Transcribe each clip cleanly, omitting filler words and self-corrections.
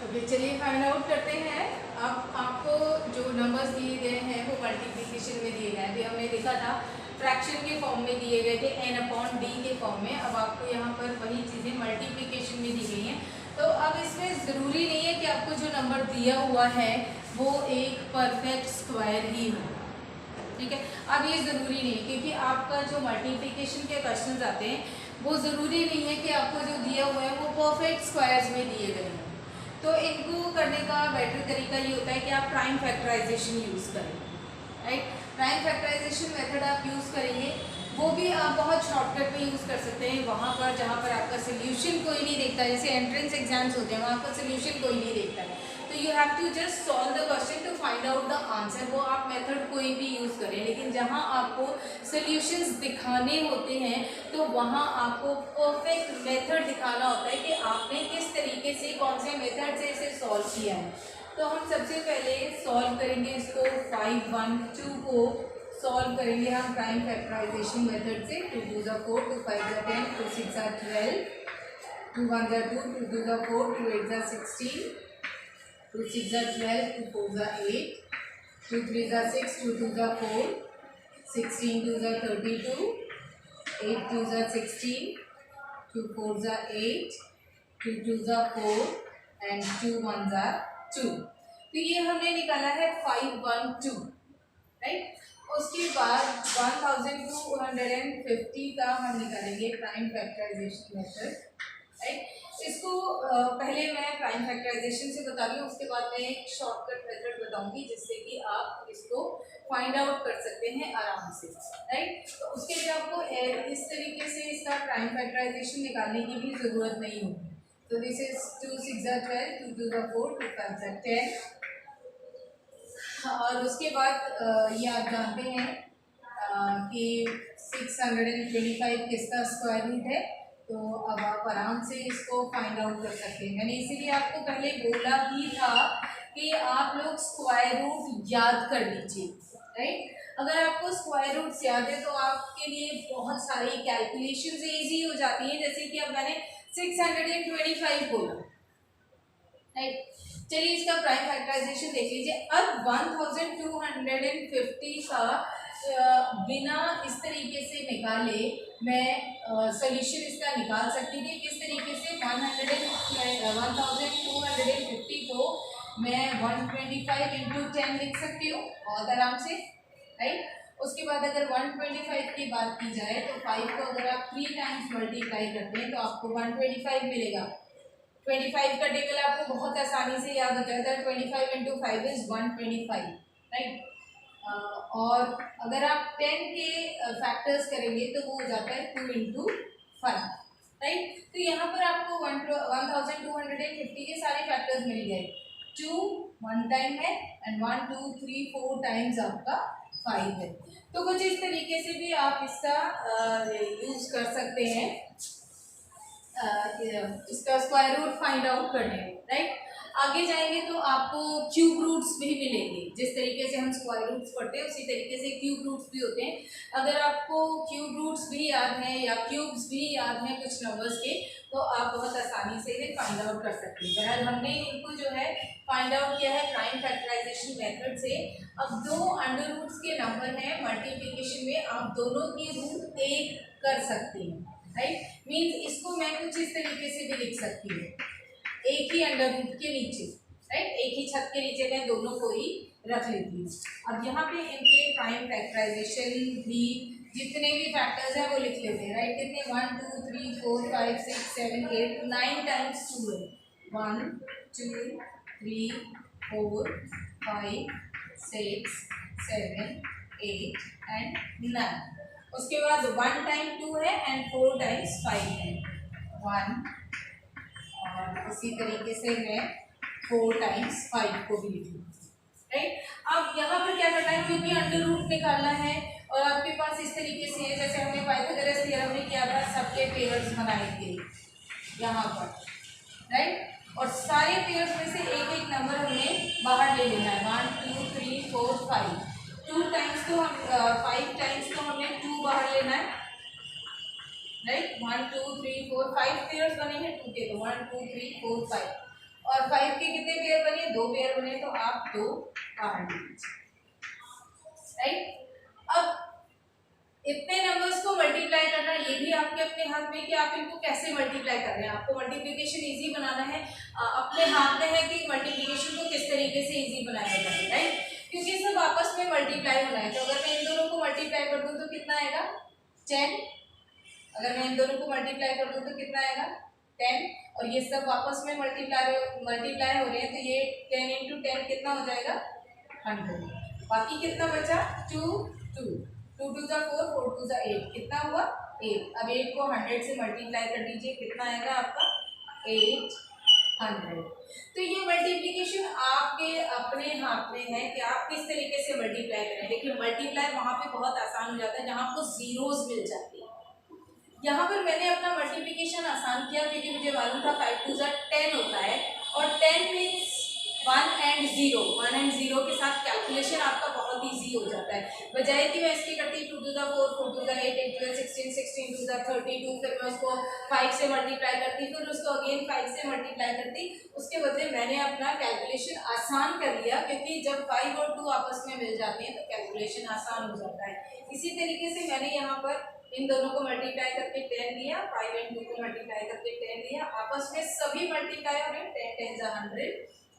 Okay, चलिए find out करते हैं। अब आपको जो नंबर्स दिए गए हैं वो मल्टीप्लिकेशन में दिए गए हैं। अभी हमने देखा था फ्रैक्शन के फॉर्म में दिए गए थे n/d के फॉर्म में। अब आपको यहाँ पर वही चीज़ें मल्टीप्लिकेशन में दी गई हैं। तो अब इसमें ज़रूरी नहीं है कि आपको जो नंबर दिया हुआ है वो एक परफेक्ट स्क्वायर ही हो, ठीक है। अब ये ज़रूरी नहीं है क्योंकि आपका जो मल्टीप्लिकेशन के क्वेश्चन आते हैं वो ज़रूरी नहीं है कि आपको जो दिया हुआ है वो परफेक्ट स्क्वायर्स में दिए गए हैं। तो इनको करने का बेटर तरीका ये होता है कि आप प्राइम फैक्टराइजेशन यूज़ करें, राइट। प्राइम फैक्टराइजेशन मेथड आप यूज़ करेंगे, वो भी आप बहुत शॉर्टकट में यूज़ कर सकते हैं। वहाँ पर जहाँ पर आपका सोल्यूशन कोई नहीं देखता, जैसे एंट्रेंस एग्जाम्स होते हैं वहाँ पर सोल्यूशन कोई नहीं देखता है, तो you have to just solve the question to find out the answer. वो आप मेथड कोई भी यूज़ करें, लेकिन जहाँ आपको सोल्यूशंस दिखाने होते हैं तो वहाँ आपको परफेक्ट मेथड दिखाना होता है कि आपने किस तरीके से कौन से मेथड से इसे सॉल्व किया है। तो हम सबसे पहले सॉल्व करेंगे इसको 5, 1, 2 को सॉल्व करेंगे हम प्राइम फैक्टराइजेशन मेथड से। 2 2 ज़ा 4, 2 5 ज़ा 10, 2 6 ज़ा 12, 2 1 ज़ा 2, 2 2 ज़ा 4, 2 8 ज़ा 16, 2 6 ज़ा 12, 2 4 ज़ा 8, 2 3 ज़ा 6, 2 2 ज़ा 4, 16 2 ज़ा 32, 8 2 ज़ा 16, 2 4 ज़ा 8, 2 2 ज़ा 4 एंड 2 1 ज़ा 2। तो ये हमने निकाला है 5 1 2, राइट। उसके बाद 1250 का हम निकालेंगे प्राइम फैक्टराइजेशन मेथड, राइट। इसको पहले मैं प्राइम फैक्टराइजेशन से बता रही हूँ, उसके बाद मैं एक शॉर्टकट मेथड बताऊंगी जिससे कि आप इसको फाइंड आउट कर सकते हैं आराम से, राइट। तो उसके लिए आपको इस तरीके से इसका प्राइम फैक्टराइजेशन निकालने की भी ज़रूरत नहीं होगी। तो दिस इज 2 6 ज़ा 12, 2 2 ज़ा 4, 2 5 ज़ा 10। और उसके बाद ये आप जानते हैं कि 625 किसका स्क्वायर रूट है, तो अब आप आराम से इसको फाइंड आउट कर सकते हैं। मैंने इसीलिए आपको पहले बोला ही था कि आप लोग स्क्वायर रूट याद कर लीजिए, राइट। अगर आपको स्क्वायर रूट्स याद है तो आपके लिए बहुत सारी कैलकुलेशंस इजी हो जाती हैं। जैसे कि अब मैंने 625 बोला, राइट। चलिए इसका प्राइम फैक्टराइजेशन देख लीजिए। अब 1250 का बिना इस तरीके से निकाले मैं सॉल्यूशन इसका निकाल सकती थी। किस तरीके से 1250 को मैं 125 इंटू 10 लिख सकती हूँ बहुत आराम से, राइट। उसके बाद अगर 125 की बात की जाए तो 5 को अगर आप 3 टाइम्स मल्टीप्लाई करते हैं तो आपको 125 मिलेगा। 25 का टेबल आपको बहुत आसानी से याद हो जाता है। 25 इंटू 5 इज 125, राइट। और अगर आप 10 के फैक्टर्स करेंगे तो वो हो जाता है 2 इंटू 5, राइट। तो यहाँ पर आपको 1250 के सारे फैक्टर्स मिल गए। 2 1 टाइम है एंड 1 2 3 4 टाइम्स आपका 5 है। तो कुछ इस तरीके से भी आप इसका यूज कर सकते हैं इसका स्क्वायर रूट फाइंड आउट करने में, राइट। आगे जाएंगे तो आपको क्यूब रूट्स भी मिलेंगे। जिस तरीके से हम स्क्वायर रूट्स पढ़ते हैं उसी तरीके से क्यूब रूट्स भी होते हैं। अगर आपको क्यूब रूट्स भी याद हैं या क्यूब्स भी याद हैं कुछ नंबर्स के, तो आप बहुत आसानी से इन्हें फाइंड आउट कर सकते हैं। बहरहाल हमने इनको जो है फाइंड आउट किया है प्राइम फैक्टराइजेशन मेथड से। अब 2 अंडर रूट्स के नंबर हैं मल्टीप्लिकेशन में, आप दोनों की रूट 1 कर सकते हैं, राइट। मीन्स इसको मैं कुछ इस तरीके से भी लिख सकती हूँ, एक ही अंडर रूट के नीचे, राइट। एक ही छत के नीचे मैं दोनों को ही रख लेती हूँ। अब यहाँ पे इनके प्राइम फैक्टराइजेशन भी जितने भी फैक्टर्स हैं वो लिख लेते हैं, राइट। कितने 1 2 3 4 5 6 7 8 9 टाइम्स 2 है। 1 2 3 4 5 6 7 8 एंड 9। उसके बाद 1 टाइम 2 है एंड 4 टाइम्स 5 है 1, और इसी तरीके से मैं 4 टाइम्स 5 को भी लिखूँ, राइट। अब यहाँ पर क्या करना है, क्योंकि अंडर रूट निकालना है और आपके पास इस तरीके से है जैसे हमने पाइथागोरस थ्योरम में किया था, सबके पेयर्स बनाए थे यहाँ पर, राइट। और सारे पेयर्स में से एक एक नंबर हमें बाहर ले लेना है। 1 2 3 4 5 2 टाइम्स तो हम 5 टाइम्स तो हमने 2 बाहर लेना है, राइट। 1 2 3 4 5 पेयर्स बने हैं 2 के, तो 1 2 3 4 5। और 5 के कितने पेयर बने, 2 पेयर बने, तो आप 2 बाहर लीजिए, राइट। अब इतने नंबर्स को मल्टीप्लाई करना ये भी आपके अपने हाथ में कि आप इनको कैसे मल्टीप्लाई कर रहे हैं। आपको मल्टीप्लिकेशन इजी बनाना है, अपने हाथ में है कि मल्टीप्लिकेशन को किस तरीके से इजी बनाया जाए, राइट, क्योंकि सब आपस में मल्टीप्लाई होना है। तो अगर मैं इन दोनों को मल्टीप्लाई कर दूं तो कितना आएगा, 10। अगर मैं इन दोनों को मल्टीप्लाई कर दूं तो कितना आएगा, 10, और ये सब आपस में मल्टीप्लाई हो रहे हैं, तो ये 10 × 10 कितना हो जाएगा, 100। बाकी कितना बचा, 2 2 2 2 4 4 2 8, कितना हुआ 8। अब 8 को 100 से मल्टीप्लाई कर दीजिए, कितना आएगा आपका 800। तो ये मल्टीप्लिकेशन आपके अपने हाथ में है कि आप किस तरीके से मल्टीप्लाई करें। देखिए मल्टीप्लाई वहाँ पे बहुत आसान हो जाता है जहाँ आपको जीरोस मिल जाती है। यहाँ पर मैंने अपना मल्टीप्लिकेशन आसान किया क्योंकि मुझे मालूम था 5 2 10 होता है, और 10 मीन्स 1 एंड 0 के साथ कैलकुलेशन आपका बहुत इजी हो जाता है। बजाय कि मैं इसकी करती 2 2 4 4 2 8 8 12 16 16 2 32, फिर मैं उसको 5 से मल्टीप्लाई करती, फिर उसको अगेन 5 से मल्टीप्लाई करती। उसके बदले मैंने अपना कैलकुलेशन आसान कर लिया क्योंकि जब 5 और 2 आपस में मिल जाते हैं तो कैलकुलेशन आसान हो जाता है। इसी तरीके से मैंने यहाँ पर इन दोनों को मल्टीप्लाई करके 10 लिया, 5 और 2 को मल्टीप्लाई करके 10 लिया, आपस में सभी मल्टीप्लाई हो रहे हैं, 10 10 100,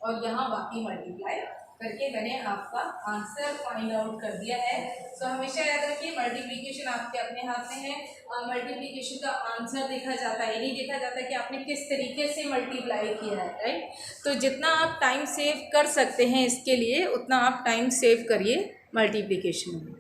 और यहाँ बाकी मल्टीप्लाई करके मैंने आपका आंसर फाइंड आउट कर दिया है। सो हमेशा याद रखिए मल्टीप्लिकेशन आपके अपने हाथ में है, और मल्टीप्लिकेशन का आंसर देखा जाता है, ये नहीं देखा जाता कि आपने किस तरीके से मल्टीप्लाई किया है, राइट। तो जितना आप टाइम सेव कर सकते हैं इसके लिए उतना आप टाइम सेव करिए मल्टीप्लिकेशन में।